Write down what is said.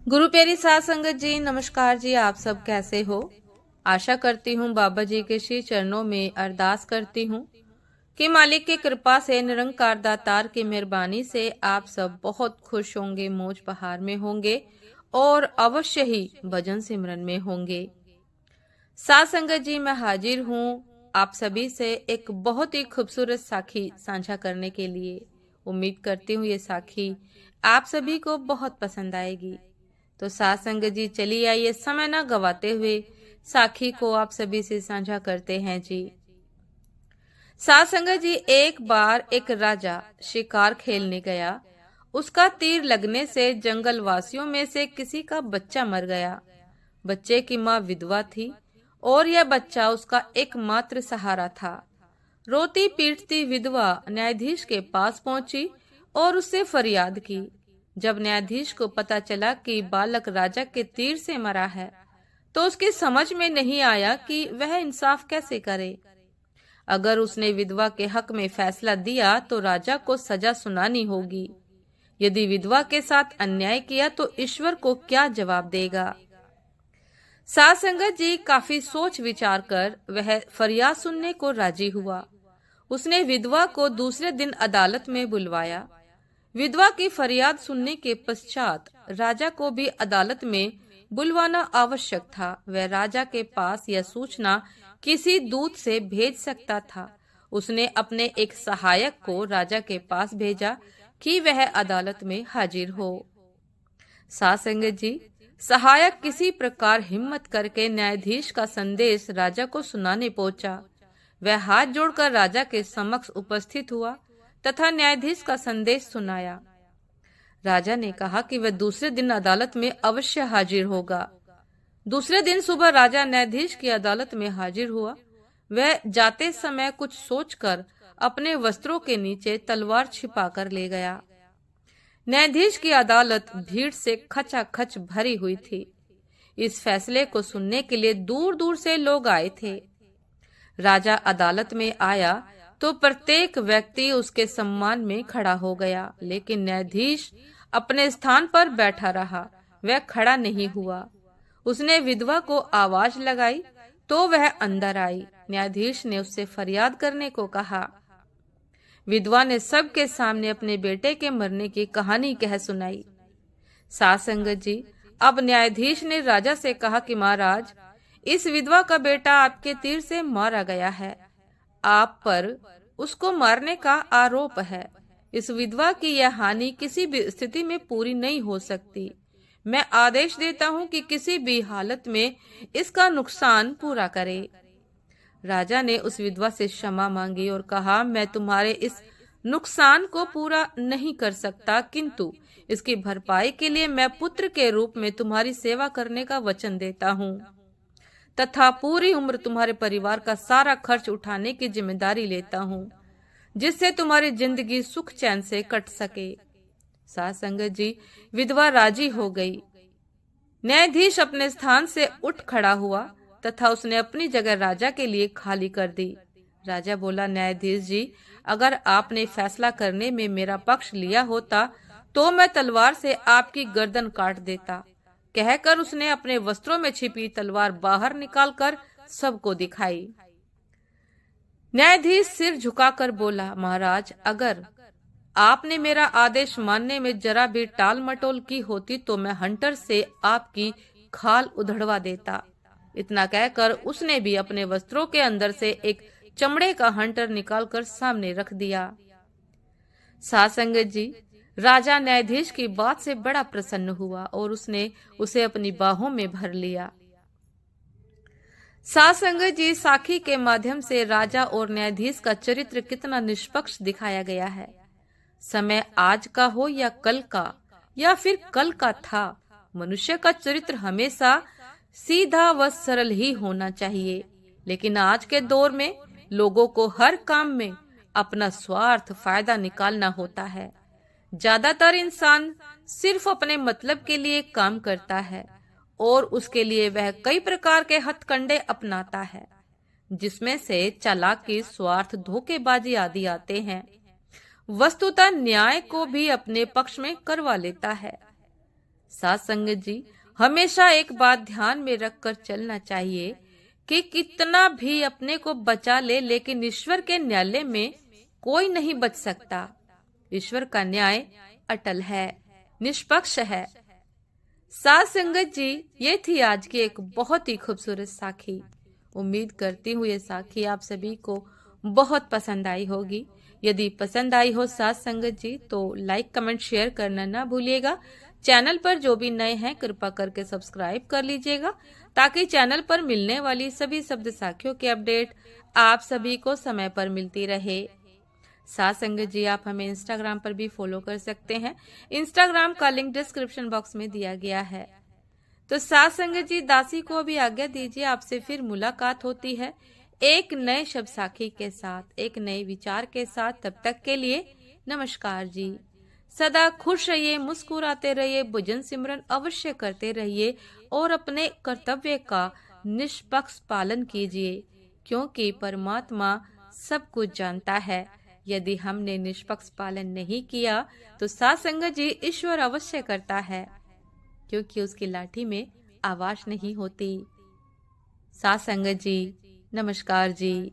गुरु प्यारी साध संगत जी, नमस्कार जी। आप सब कैसे हो? आशा करती हूँ बाबा जी के श्री चरणों में अरदास करती हूँ कि मालिक की कृपा से, निरंकार दातार की मेहरबानी से आप सब बहुत खुश होंगे, मौज बहार में होंगे और अवश्य ही भजन सिमरन में होंगे। साध संगत जी, मैं हाजिर हूँ आप सभी से एक बहुत ही खूबसूरत साखी साझा करने के लिए। उम्मीद करती हूँ ये साखी आप सभी को बहुत पसंद आएगी। तो साथ संगत जी, चलिए आइए समय ना गवाते हुए साखी को आप सभी से साझा करते हैं जी। साथ संगत जी, एक बार एक राजा शिकार खेलने गया। उसका तीर लगने से जंगल वासियों में से किसी का बच्चा मर गया। बच्चे की माँ विधवा थी और यह बच्चा उसका एकमात्र सहारा था। रोती पीटती विधवा न्यायाधीश के पास पहुंची और उससे फरियाद की। जब न्यायाधीश को पता चला कि बालक राजा के तीर से मरा है, तो उसकी समझ में नहीं आया कि वह इंसाफ कैसे करे। अगर उसने विधवा के हक में फैसला दिया तो राजा को सजा सुनानी होगी। यदि विधवा के साथ अन्याय किया तो ईश्वर को क्या जवाब देगा। साध संगत जी, काफी सोच विचार कर वह फरियाद सुनने को राजी हुआ। उसने विधवा को दूसरे दिन अदालत में बुलवाया। विधवा की फरियाद सुनने के पश्चात राजा को भी अदालत में बुलवाना आवश्यक था। वह राजा के पास यह सूचना किसी दूत से भेज सकता था। उसने अपने एक सहायक को राजा के पास भेजा कि वह अदालत में हाजिर हो। साध संगत जी, सहायक किसी प्रकार हिम्मत करके न्यायाधीश का संदेश राजा को सुनाने पहुंचा। वह हाथ जोड़कर राजा के समक्ष उपस्थित हुआ तथा न्यायाधीश का संदेश सुनाया। राजा ने कहा कि वह दूसरे दिन अदालत में अवश्य हाजिर होगा। दूसरे दिन सुबह राजा न्यायाधीश की अदालत में हाजिर हुआ। वह जाते समय कुछ सोचकर अपने वस्त्रों के नीचे तलवार छिपाकर ले गया। न्यायाधीश की अदालत भीड़ से खचाखच भरी हुई थी। इस फैसले को सुनने के लिए दूर दूर से लोग आए थे। राजा अदालत में आया तो प्रत्येक व्यक्ति उसके सम्मान में खड़ा हो गया, लेकिन न्यायाधीश अपने स्थान पर बैठा रहा। वह खड़ा नहीं हुआ। उसने विधवा को आवाज लगाई तो वह अंदर आई। न्यायाधीश ने उससे फरियाद करने को कहा। विधवा ने सबके सामने अपने बेटे के मरने की कहानी कह सुनाई। साध संगत जी, अब न्यायाधीश ने राजा से कहा कि महाराज, इस विधवा का बेटा आपके तीर से मारा गया है। आप पर उसको मारने का आरोप है। इस विधवा की यह हानि किसी भी स्थिति में पूरी नहीं हो सकती। मैं आदेश देता हूँ कि किसी भी हालत में इसका नुकसान पूरा करे। राजा ने उस विधवा से क्षमा मांगी और कहा, मैं तुम्हारे इस नुकसान को पूरा नहीं कर सकता, किंतु इसकी भरपाई के लिए मैं पुत्र के रूप में तुम्हारी सेवा करने का वचन देता हूँ तथा पूरी उम्र तुम्हारे परिवार का सारा खर्च उठाने की जिम्मेदारी लेता हूँ, जिससे तुम्हारी जिंदगी सुख चैन से कट सके। साध संगत जी, विधवा राजी हो गई। न्यायाधीश अपने स्थान से उठ खड़ा हुआ तथा उसने अपनी जगह राजा के लिए खाली कर दी। राजा बोला, न्यायाधीश जी, अगर आपने फैसला करने में मेरा पक्ष लिया होता तो मैं तलवार से आपकी गर्दन काट देता। कहकर उसने अपने वस्त्रों में छिपी तलवार बाहर निकालकर सबको दिखाई। न्यायाधीश सिर झुकाकर बोला, महाराज, अगर आपने मेरा आदेश मानने में जरा भी टाल मटोल की होती तो मैं हंटर से आपकी खाल उधड़वा देता। इतना कहकर उसने भी अपने वस्त्रों के अंदर से एक चमड़े का हंटर निकालकर सामने रख दिया। साध संगत जी, राजा न्यायाधीश की बात से बड़ा प्रसन्न हुआ और उसने उसे अपनी बाहों में भर लिया। साध संगत जी, साखी के माध्यम से राजा और न्यायाधीश का चरित्र कितना निष्पक्ष दिखाया गया है। समय आज का हो या कल का या फिर कल का था, मनुष्य का चरित्र हमेशा सीधा व सरल ही होना चाहिए। लेकिन आज के दौर में लोगों को हर काम में अपना स्वार्थ फायदा निकालना होता है। ज्यादातर इंसान सिर्फ अपने मतलब के लिए काम करता है और उसके लिए वह कई प्रकार के हथकंडे अपनाता है, जिसमें से चालाकी, स्वार्थ, धोखेबाजी आदि आते हैं। वस्तुतः न्याय को भी अपने पक्ष में करवा लेता है। साथ संगत जी, हमेशा एक बात ध्यान में रखकर चलना चाहिए कि कितना भी अपने को बचा ले, लेकिन ईश्वर के न्यायालय में कोई नहीं बच सकता। ईश्वर का न्याय अटल है, निष्पक्ष है। साथ संगत जी, ये थी आज की एक बहुत ही खूबसूरत साखी। उम्मीद करती हूँ ये साखी आप सभी को बहुत पसंद आई होगी। यदि पसंद आई हो साथ संगत जी तो लाइक कमेंट शेयर करना ना भूलिएगा। चैनल पर जो भी नए हैं कृपा करके सब्सक्राइब कर लीजिएगा, ताकि चैनल पर मिलने वाली सभी शब्द साखियों की अपडेट आप सभी को समय पर मिलती रहे। साथ संगत जी, आप हमें इंस्टाग्राम पर भी फॉलो कर सकते हैं। इंस्टाग्राम का लिंक डिस्क्रिप्शन बॉक्स में दिया गया है। तो साथ संगत जी, दासी को भी आज्ञा दीजिए। आपसे फिर मुलाकात होती है एक नए शब्द साखी के साथ, एक नए विचार के साथ। तब तक के लिए नमस्कार जी। सदा खुश रहिए, मुस्कुराते रहिए, भजन सिमरन अवश्य करते रहिए और अपने कर्तव्य का निष्पक्ष पालन कीजिए, क्योंकि परमात्मा सब कुछ जानता है। यदि हमने निष्पक्ष पालन नहीं किया तो साथ संगत जी ईश्वर अवश्य करता है, क्योंकि उसकी लाठी में आवाज नहीं होती। साथ संगत जी, नमस्कार जी।